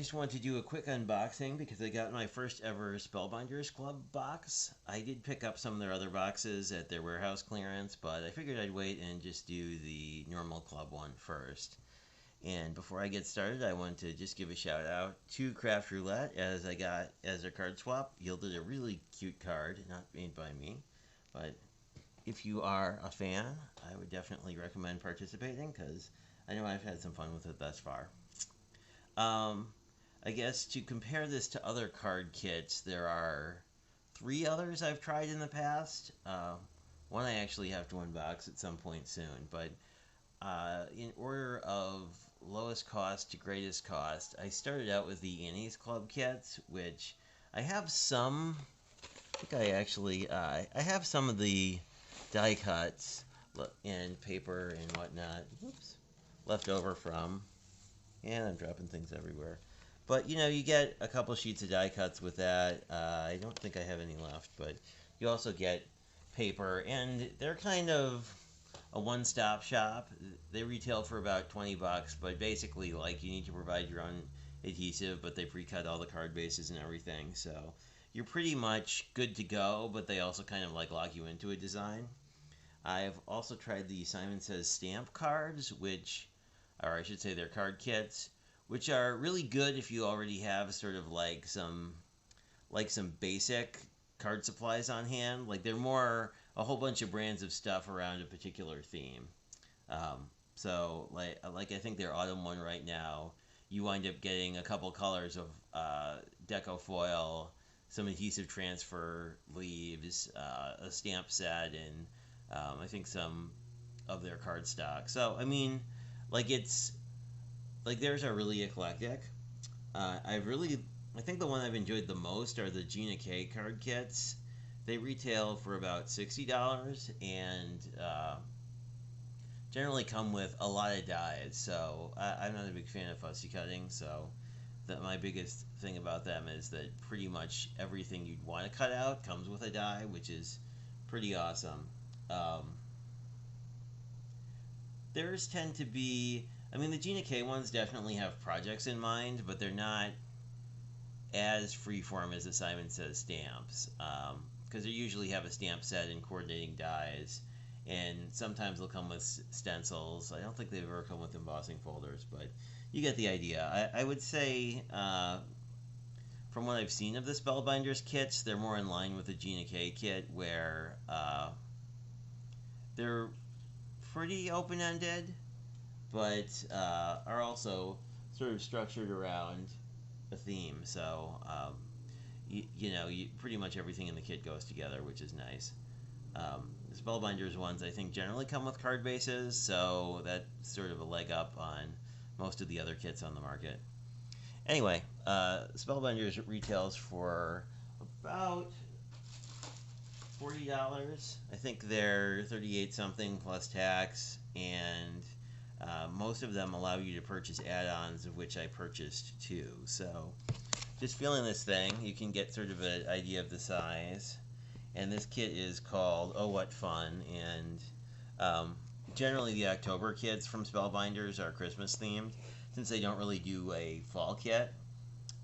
just want to do a quick unboxing because I got my first ever Spellbinders Club box. I did pick up some of their other boxes at their warehouse clearance, but I figured I'd wait and just do the normal club one first. And before I get started, I want to just give a shout out to Craft Roulette, as I got as their card swap yielded a really cute card, not made by me, but if you are a fan, I would definitely recommend participating because I know I've had some fun with it thus far. I guess to compare this to other card kits, there are 3 others I've tried in the past. One I actually have to unbox at some point soon, but in order of lowest cost to greatest cost, I started out with the Annie's Club kits, which I have some. I think I actually I have some of the die cuts and paper and whatnot. Oops, left over from. And I'm dropping things everywhere. But, you know, you get a couple sheets of die cuts with that. I don't think I have any left, but you also get paper. And they're kind of a one-stop shop. They retail for about 20 bucks, but basically, like, you need to provide your own adhesive, but they pre-cut all the card bases and everything. So you're pretty much good to go, but they also kind of, like, lock you into a design. I've also tried the Simon Says stamp cards, which... or I should say they're card kits, which are really good if you already have sort of like some basic card supplies on hand. Like they're more a whole bunch of brands of stuff around a particular theme. So like I think their autumn one right now, you wind up getting a couple colors of deco foil, some adhesive transfer leaves, a stamp set, and I think some of their card stock. So I mean, like it's like theirs are really eclectic. I think the one I've enjoyed the most are the Gina K card kits. They retail for about $60 and generally come with a lot of dies. So I'm not a big fan of fussy cutting. So my biggest thing about them is that pretty much everything you'd want to cut out comes with a die, which is pretty awesome. Theirs tend to be, I mean, the Gina K ones definitely have projects in mind, but they're not as freeform as the Simon Says stamps, because they usually have a stamp set and coordinating dies, and sometimes they'll come with stencils. I don't think they've ever come with embossing folders, but you get the idea. I would say, from what I've seen of the Spellbinders kits, they're more in line with the Gina K kit, where they're pretty open-ended, but are also sort of structured around a theme. So, you know, pretty much everything in the kit goes together, which is nice. The Spellbinders ones, I think, generally come with card bases, so that's sort of a leg up on most of the other kits on the market. Anyway, Spellbinders retails for about $40. I think they're 38 something plus tax, and most of them allow you to purchase add-ons, of which I purchased 2. So just feeling this thing, you can get sort of an idea of the size. And this kit is called Oh What Fun, and generally the October kits from Spellbinders are Christmas themed, since they don't really do a fall kit.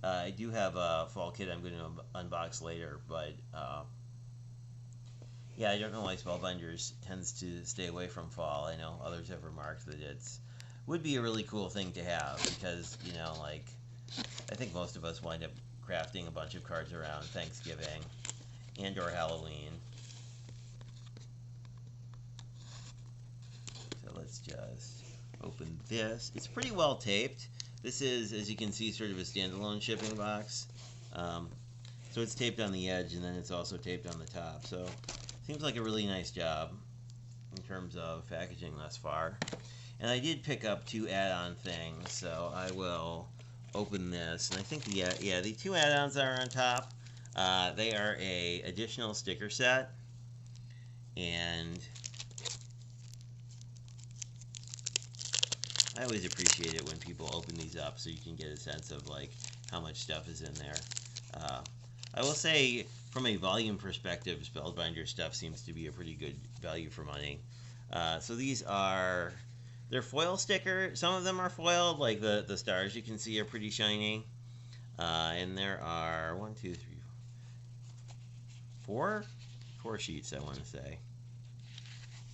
I do have a fall kit I'm going to unbox later, but yeah, I don't know why Spellbinders tends to stay away from fall. I know others have remarked that it's would be a really cool thing to have because, you know, like, I think most of us wind up crafting a bunch of cards around Thanksgiving and or Halloween. So let's just open this. It's pretty well taped. This is, as you can see, sort of a standalone shipping box. So it's taped on the edge, and then it's also taped on the top. So seems like a really nice job in terms of packaging thus far. And I did pick up 2 add-on things, so I will open this. And I think the 2 add-ons are on top. They are a additional sticker set, and I always appreciate it when people open these up so you can get a sense of like how much stuff is in there. I will say, from a volume perspective, Spellbinder stuff seems to be a pretty good value for money. So these are, they're foil sticker. Some of them are foiled, like the stars you can see are pretty shiny. And there are one, two, three, four sheets, I want to say.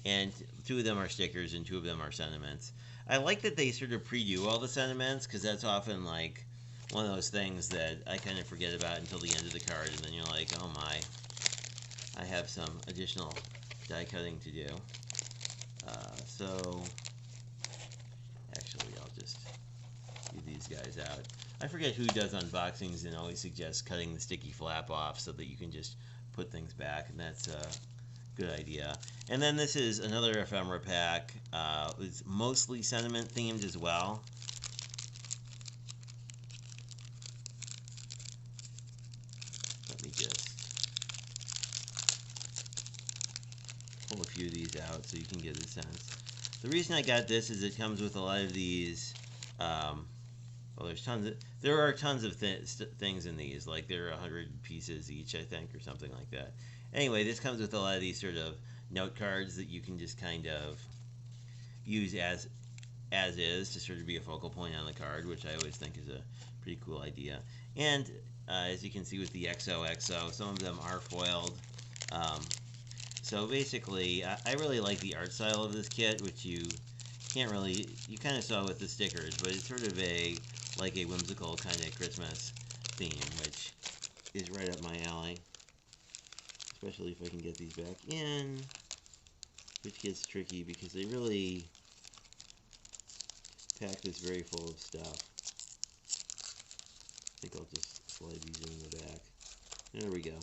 And two of them are stickers and two of them are sentiments. I like that they sort of pre-do all the sentiments, because that's often like one of those things that I kind of forget about until the end of the card, and then you're like, oh my, I have some additional die cutting to do. So actually, I'll just do these guys out. I forget who does unboxings and always suggests cutting the sticky flap off so that you can just put things back, and that's a good idea. And then this is another ephemera pack. It's mostly sentiment themed as well. Let me just pull a few of these out so you can get a sense. The reason I got this is it comes with a lot of these. Well, there are tons of things in these. Like there are 100 pieces each, I think, or something like that. Anyway, this comes with a lot of these sort of note cards that you can just kind of use as is to sort of be a focal point on the card, which I always think is a pretty cool idea. And as you can see with the XOXO, some of them are foiled. So basically, I really like the art style of this kit, which you can't really, you kind of saw with the stickers, but it's sort of like a whimsical kind of Christmas theme, which is right up my alley. Especially if I can get these back in, which gets tricky because they really pack this very full of stuff. I think I'll just slide these in the back. There we go.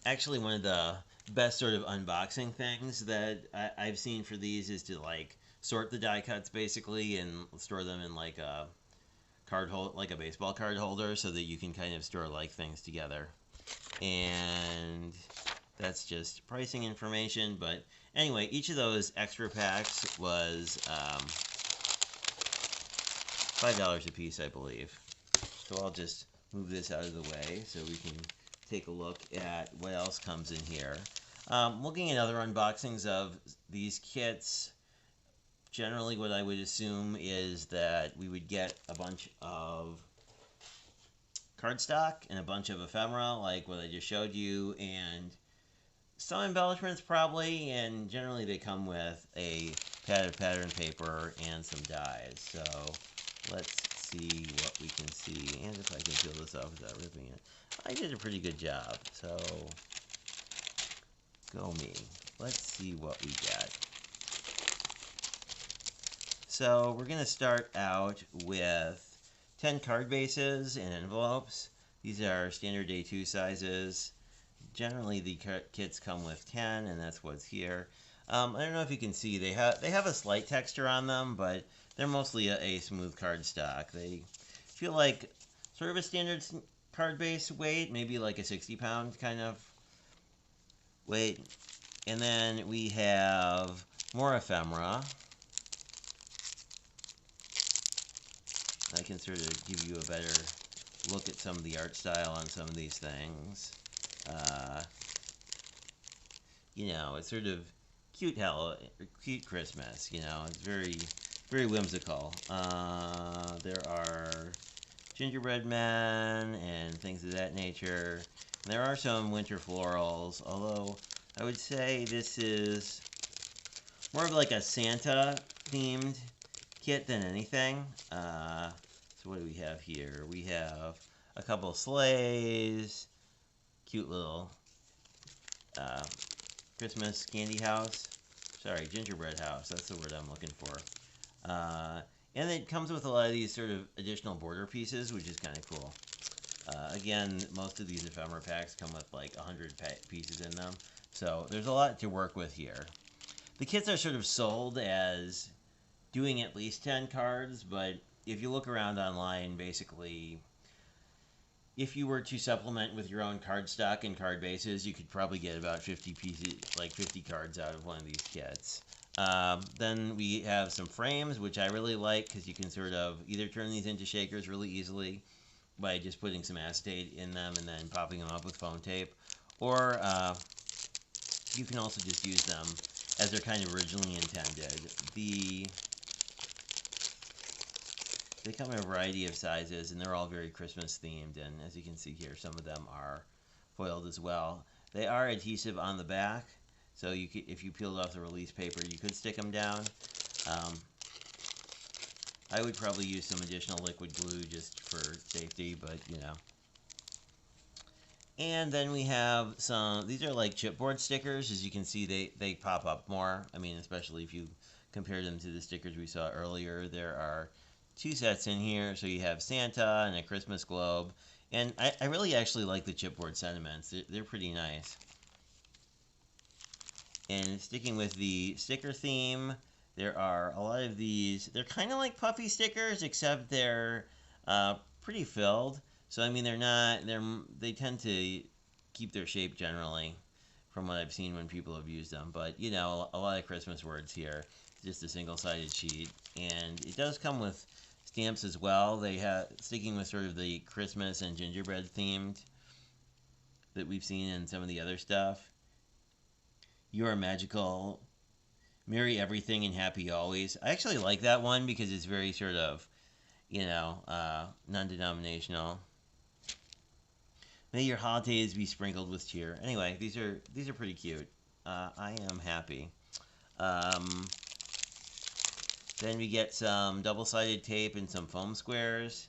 Actually, one of the best sort of unboxing things that I've seen for these is to like sort the die cuts basically and store them in like a like a baseball card holder, so that you can kind of store like things together. And that's just pricing information. But anyway, each of those extra packs was $5 a piece, I believe. So I'll just move this out of the way so we can take a look at what else comes in here. Looking at other unboxings of these kits, generally what I would assume is that we would get a bunch of cardstock and a bunch of ephemera, like what I just showed you, and some embellishments probably, and generally they come with a pad of pattern paper and some dies. So let's see what we can see, and if I can peel this off without ripping it. I did a pretty good job, so go me. Let's see what we get. So we're going to start out with 10 card bases and envelopes. These are standard day 2 sizes. Generally the kits come with 10, and that's what's here. I don't know if you can see, they have a slight texture on them, but they're mostly a smooth cardstock. They feel like sort of a standard card base weight, maybe like a 60-pound kind of weight. And then we have more ephemera. I can sort of give you a better look at some of the art style on some of these things. You know, it's sort of cute Christmas, you know, it's very, very whimsical. There are gingerbread men and things of that nature. And there are some winter florals, although I would say this is more of like a Santa themed kit than anything. So what do we have here? We have a couple of sleighs, cute little Christmas candy house. Sorry, gingerbread house. That's the word I'm looking for. And it comes with a lot of these sort of additional border pieces, which is kind of cool. Again, most of these ephemera packs come with like 100 pieces in them. So there's a lot to work with here. The kits are sort of sold as doing at least 10 cards, but if you look around online, basically, if you were to supplement with your own cardstock and card bases, you could probably get about 50 pieces, like 50 cards out of one of these kits. Then we have some frames, which I really like because you can sort of either turn these into shakers really easily by just putting some acetate in them and then popping them up with foam tape, or you can also just use them as they're kind of originally intended. The They come in a variety of sizes, and they're all very Christmas themed. And as you can see here, some of them are foiled as well. They are adhesive on the back, so you could, if you peeled off the release paper, you could stick them down. I would probably use some additional liquid glue just for safety, but you know. And then we have some, these are like chipboard stickers. As you can see, they pop up more. I mean, especially if you compare them to the stickers we saw earlier. There are 2 sets in here. So you have Santa and a Christmas globe. And I really actually like the chipboard sentiments. They're pretty nice. And sticking with the sticker theme, there are a lot of these. They're kind of like puffy stickers, except they're pretty filled. So I mean, they tend to keep their shape generally, from what I've seen when people have used them. But you know, a lot of Christmas words here. Just a single-sided sheet, and it does come with stamps as well. They have, sticking with sort of the Christmas and gingerbread themed that we've seen in some of the other stuff. You are magical. Merry everything and happy always. I actually like that one because it's very sort of, you know, non-denominational. May your holidays be sprinkled with cheer. Anyway, these are pretty cute. I am happy. Then we get some double-sided tape and some foam squares,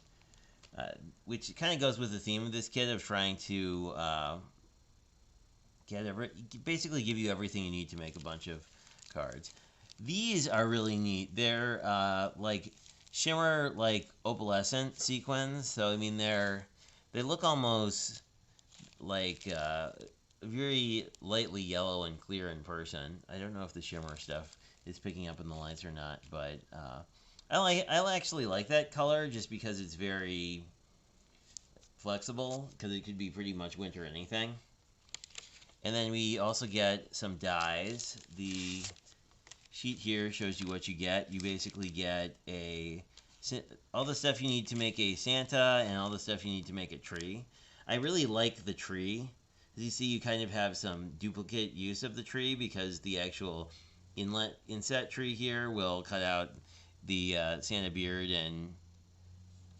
which kind of goes with the theme of this kit of trying to basically give you everything you need to make a bunch of cards. These are really neat. They're like shimmer, like opalescent sequins. So I mean, they look almost like very lightly yellow and clear in person. I don't know if the shimmer stuff is picking up in the lights or not, but I actually like that color just because it's very flexible, because it could be pretty much winter anything. And then we also get some dies. The sheet here shows you what you get. You basically get all the stuff you need to make a Santa and all the stuff you need to make a tree. I really like the tree. As you see, you kind of have some duplicate use of the tree because the actual inset tree here will cut out the Santa beard and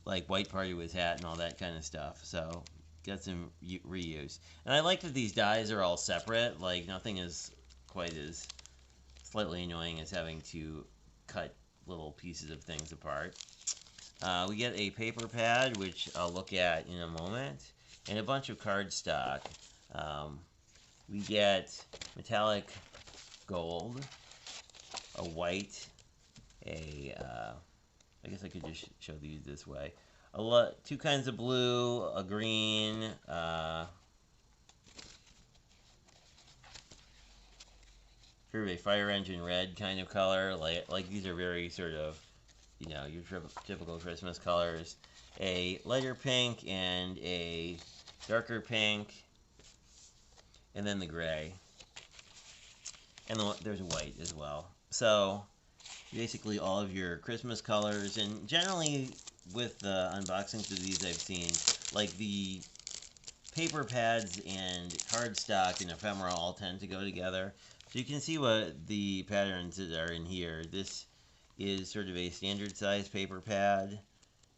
like white part of his hat and all that kind of stuff. So got some reuse. And I like that these dies are all separate. Like nothing is quite as slightly annoying as having to cut little pieces of things apart. We get a paper pad, which I'll look at in a moment, and a bunch of cardstock. We get metallic gold, a white, I guess I could just show these this way. 2 kinds of blue, a green, sort of a fire engine red kind of color. Like these are very sort of, you know, your typical Christmas colors. A lighter pink and a darker pink, and then the gray. And there's a white as well. So basically all of your Christmas colors, and generally with the unboxings of these I've seen, like the paper pads and cardstock and ephemera all tend to go together. So you can see what the patterns that are in here. This is sort of a standard size paper pad,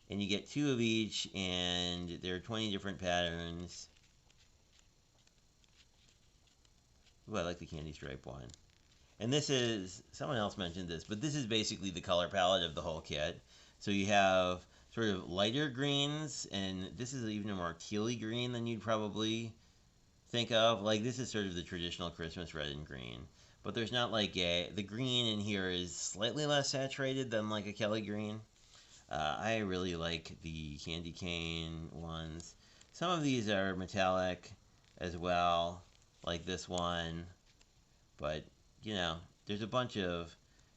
and you get 2 of each, and there are 20 different patterns. Ooh, I like the candy stripe one. And this is, someone else mentioned this, but this is basically the color palette of the whole kit. So you have sort of lighter greens, and this is even a more tealy green than you'd probably think of. Like this is sort of the traditional Christmas red and green. But there's not like the green in here is slightly less saturated than like a Kelly green. I really like the candy cane ones. Some of these are metallic as well, like this one. But, you know, there's a bunch of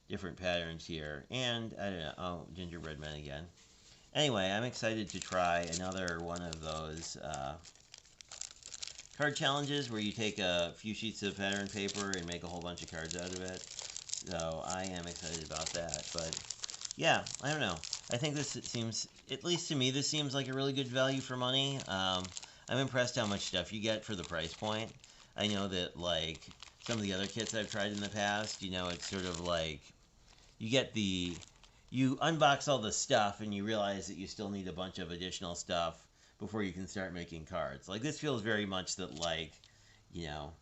different patterns here. And, I don't know, oh, gingerbread men again. Anyway, I'm excited to try another one of those card challenges where you take a few sheets of pattern paper and make a whole bunch of cards out of it. So I am excited about that. But yeah, I don't know. I think this seems, at least to me, this seems like a really good value for money. I'm impressed how much stuff you get for the price point. I know that like some of the other kits I've tried in the past, you know, it's sort of like you get the you unbox all the stuff and you realize that you still need a bunch of additional stuff before you can start making cards. Like this feels very much that like, you know,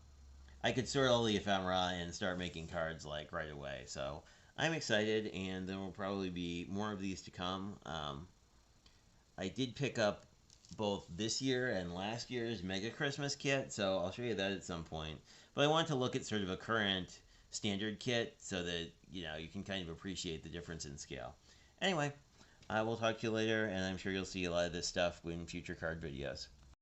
I could sort all the ephemera and start making cards like right away. So I'm excited, and there will probably be more of these to come. I did pick up both this year and last year's Mega Christmas kit, so I'll show you that at some point. But I want to look at sort of a current standard kit so that you can kind of appreciate the difference in scale. Anyway, I will talk to you later, and I'm sure you'll see a lot of this stuff in future card videos.